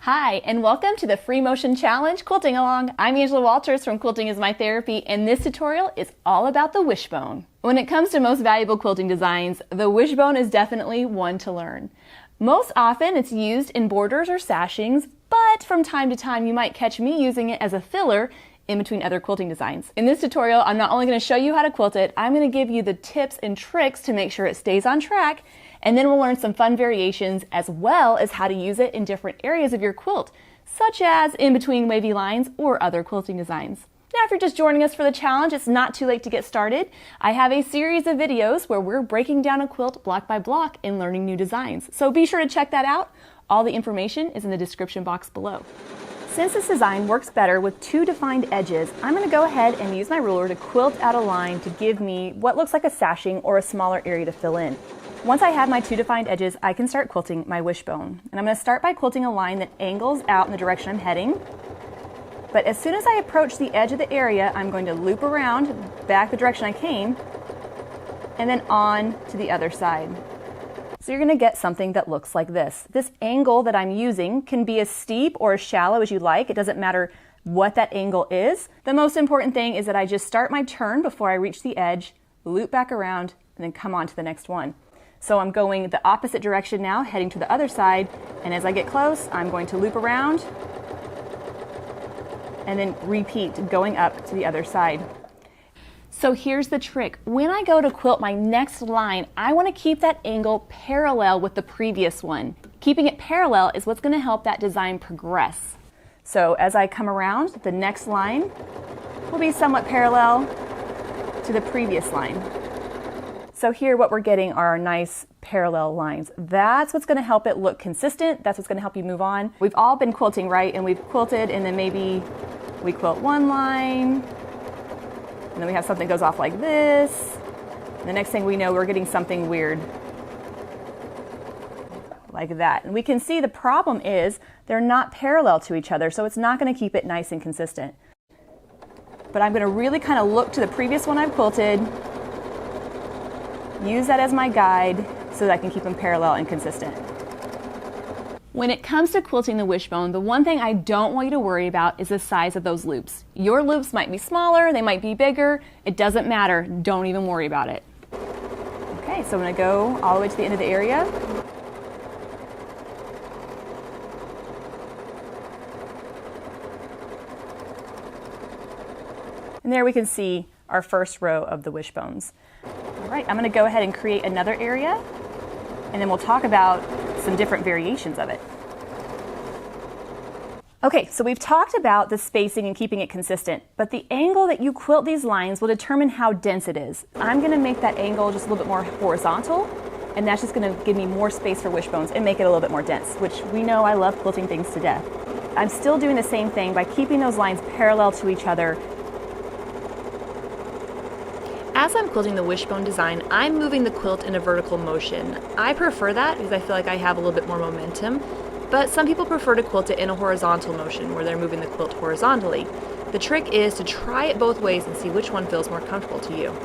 Hi, and welcome to the Free-motion Challenge Quilting Along. I'm Angela Walters from Quilting is My Therapy, and this tutorial is all about the Wishbone. When it comes to most valuable quilting designs, the Wishbone is definitely one to learn. Most often it's used in borders or sashings, but from time to time you might catch me using it as a filler in between other quilting designs. In this tutorial, I'm not only going to show you how to quilt it, I'm going to give you the tips and tricks to make sure it stays on track, and then we'll learn some fun variations as well as how to use it in different areas of your quilt, such as in between wavy lines or other quilting designs. Now, if you're just joining us for the challenge, it's not too late to get started. I have a series of videos where we're breaking down a quilt block by block and learning new designs. So be sure to check that out. All the information is in the description box below. Since this design works better with two defined edges, I'm going to go ahead and use my ruler to quilt out a line to give me what looks like a sashing or a smaller area to fill in. Once I have my two defined edges, I can start quilting my wishbone. And I'm going to start by quilting a line that angles out in the direction I'm heading. But as soon as I approach the edge of the area, I'm going to loop around back the direction I came and then on to the other side. So you're going to get something that looks like this. This angle that I'm using can be as steep or as shallow as you like. It doesn't matter what that angle is. The most important thing is that I just start my turn before I reach the edge, loop back around, and then come on to the next one. So I'm going the opposite direction now, heading to the other side, and as I get close, I'm going to loop around and then repeat going up to the other side. So here's the trick. When I go to quilt my next line, I want to keep that angle parallel with the previous one. Keeping it parallel is what's going to help that design progress. So as I come around, the next line will be somewhat parallel to the previous line. So here what we're getting are nice parallel lines. That's what's going to help it look consistent. That's what's going to help you move on. We've all been quilting, right? And we've quilted and then maybe we quilt one line, and then we have something goes off like this. And the next thing we know, we're getting something weird like that. And we can see the problem is they're not parallel to each other, so it's not going to keep it nice and consistent. But I'm going to really kind of look to the previous one I've quilted, use that as my guide so that I can keep them parallel and consistent. When it comes to quilting the wishbone, the one thing I don't want you to worry about is the size of those loops. Your loops might be smaller, they might be bigger, it doesn't matter, don't even worry about it. Okay, so I'm going to go all the way to the end of the area. And there we can see our first row of the wishbones. All right, I'm going to go ahead and create another area, and then we'll talk about some different variations of it. Okay, so we've talked about the spacing and keeping it consistent, but the angle that you quilt these lines will determine how dense it is. I'm going to make that angle just a little bit more horizontal, and that's just going to give me more space for wishbones and make it a little bit more dense, which we know I love quilting things to death. I'm still doing the same thing by keeping those lines parallel to each other. As I'm quilting the wishbone design, I'm moving the quilt in a vertical motion. I prefer that because I feel like I have a little bit more momentum, but some people prefer to quilt it in a horizontal motion where they're moving the quilt horizontally. The trick is to try it both ways and see which one feels more comfortable to you.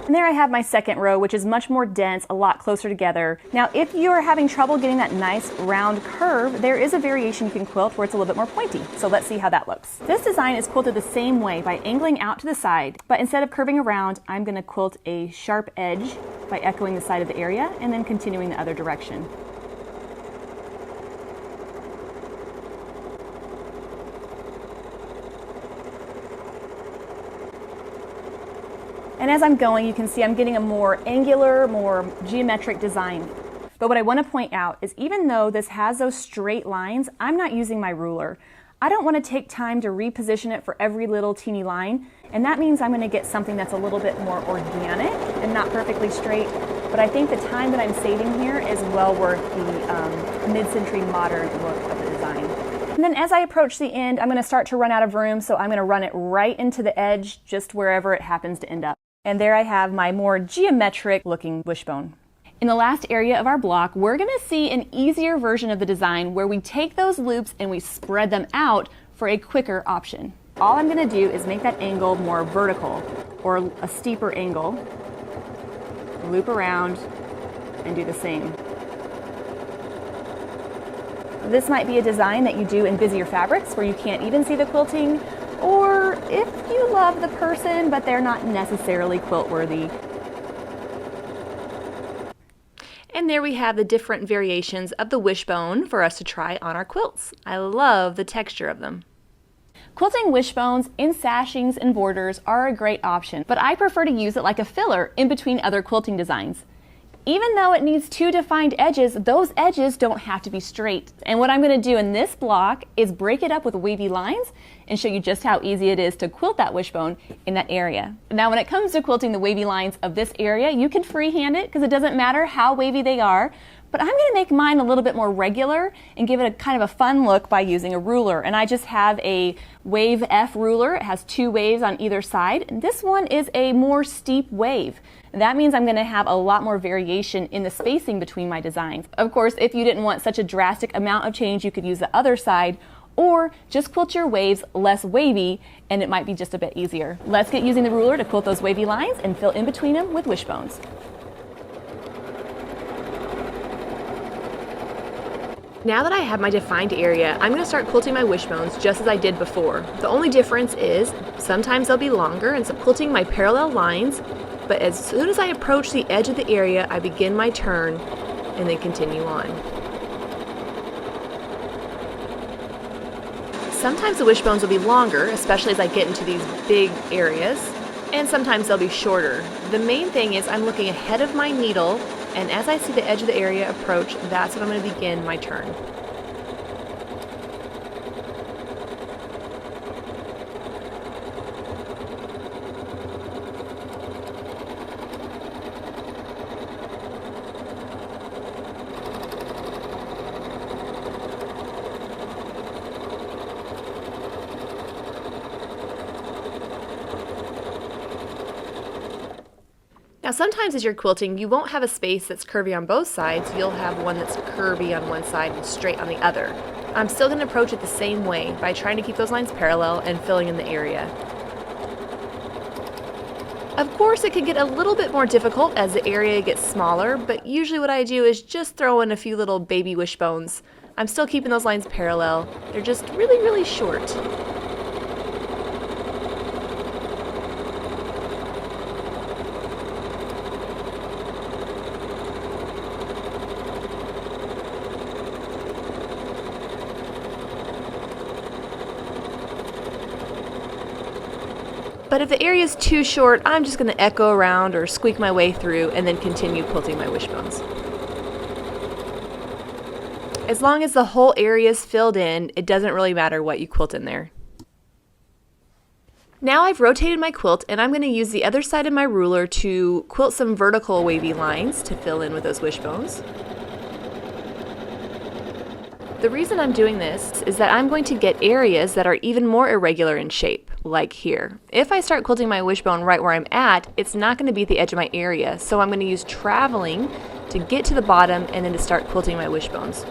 And there I have my second row, which is much more dense, a lot closer together. Now, if you're having trouble getting that nice round curve, there is a variation you can quilt where it's a little bit more pointy. So let's see how that looks. This design is quilted the same way by angling out to the side, but instead of curving around, I'm going to quilt a sharp edge by echoing the side of the area and then continuing the other direction. And as I'm going, you can see I'm getting a more angular, more geometric design. But what I want to point out is even though this has those straight lines, I'm not using my ruler. I don't want to take time to reposition it for every little teeny line, and that means I'm going to get something that's a little bit more organic and not perfectly straight. But I think the time that I'm saving here is well worth the mid-century modern look of the design. And then as I approach the end, I'm going to start to run out of room, so I'm going to run it right into the edge, just wherever it happens to end up. And there I have my more geometric looking wishbone. In the last area of our block, we're going to see an easier version of the design where we take those loops and we spread them out for a quicker option. All I'm going to do is make that angle more vertical or a steeper angle. Loop around and do the same. This might be a design that you do in busier fabrics where you can't even see the quilting, or if you love the person but they're not necessarily quilt worthy. And there we have the different variations of the Wishbone for us to try on our quilts. I love the texture of them. Quilting wishbones in sashings and borders are a great option, but I prefer to use it like a filler in between other quilting designs. Even though it needs two defined edges, those edges don't have to be straight. And what I'm going to do in this block is break it up with wavy lines and show you just how easy it is to quilt that wishbone in that area. Now when it comes to quilting the wavy lines of this area, you can freehand it because it doesn't matter how wavy they are. But I'm going to make mine a little bit more regular and give it a kind of a fun look by using a ruler. And I just have a wave F ruler. It has two waves on either side. And this one is a more steep wave. That means I'm going to have a lot more variation in the spacing between my designs. Of course, if you didn't want such a drastic amount of change, you could use the other side, or just quilt your waves less wavy and it might be just a bit easier. Let's get using the ruler to quilt those wavy lines and fill in between them with wishbones. Now that I have my defined area, I'm going to start quilting my wishbones just as I did before. The only difference is sometimes they'll be longer and so quilting my parallel lines, but as soon as I approach the edge of the area, I begin my turn and then continue on. Sometimes the wishbones will be longer, especially as I get into these big areas, and sometimes they'll be shorter. The main thing is I'm looking ahead of my needle, and as I see the edge of the area approach, that's when I'm going to begin my turn. Now sometimes as you're quilting, you won't have a space that's curvy on both sides. You'll have one that's curvy on one side and straight on the other. I'm still going to approach it the same way by trying to keep those lines parallel and filling in the area. Of course, it can get a little bit more difficult as the area gets smaller, but usually what I do is just throw in a few little baby wishbones. I'm still keeping those lines parallel. They're just really, really short. But if the area is too short, I'm just going to echo around or squeak my way through and then continue quilting my wishbones. As long as the whole area is filled in, it doesn't really matter what you quilt in there. Now I've rotated my quilt and I'm going to use the other side of my ruler to quilt some vertical wavy lines to fill in with those wishbones. The reason I'm doing this is that I'm going to get areas that are even more irregular in shape, like here. If I start quilting my wishbone right where I'm at, it's not going to be at the edge of my area, so I'm going to use traveling to get to the bottom and then to start quilting my wishbones.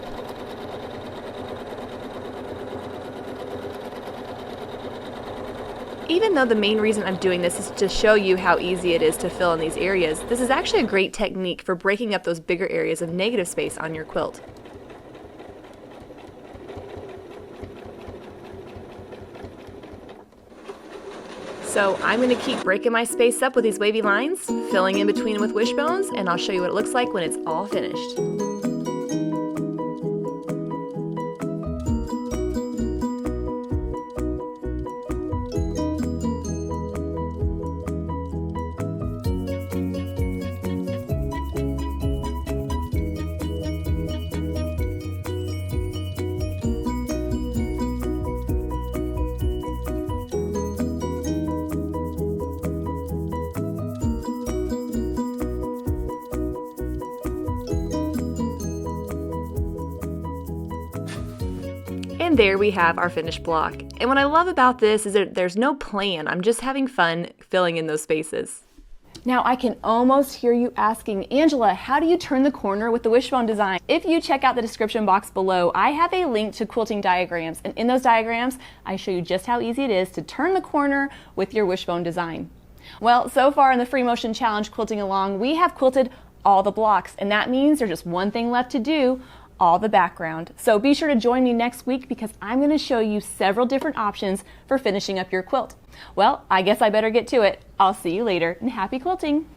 Even though the main reason I'm doing this is to show you how easy it is to fill in these areas, this is actually a great technique for breaking up those bigger areas of negative space on your quilt. So I'm going to keep breaking my space up with these wavy lines, filling in between with wishbones, and I'll show you what it looks like when it's all finished. And there we have our finished block. And what I love about this is that there's no plan. I'm just having fun filling in those spaces. Now I can almost hear you asking, Angela, how do you turn the corner with the wishbone design? If you check out the description box below, I have a link to quilting diagrams, and in those diagrams, I show you just how easy it is to turn the corner with your wishbone design. Well, so far in the Free-motion Challenge Quilting Along, we have quilted all the blocks, and that means there's just one thing left to do, all the background. So be sure to join me next week because I'm going to show you several different options for finishing up your quilt. Well, I guess I better get to it. I'll see you later, and happy quilting!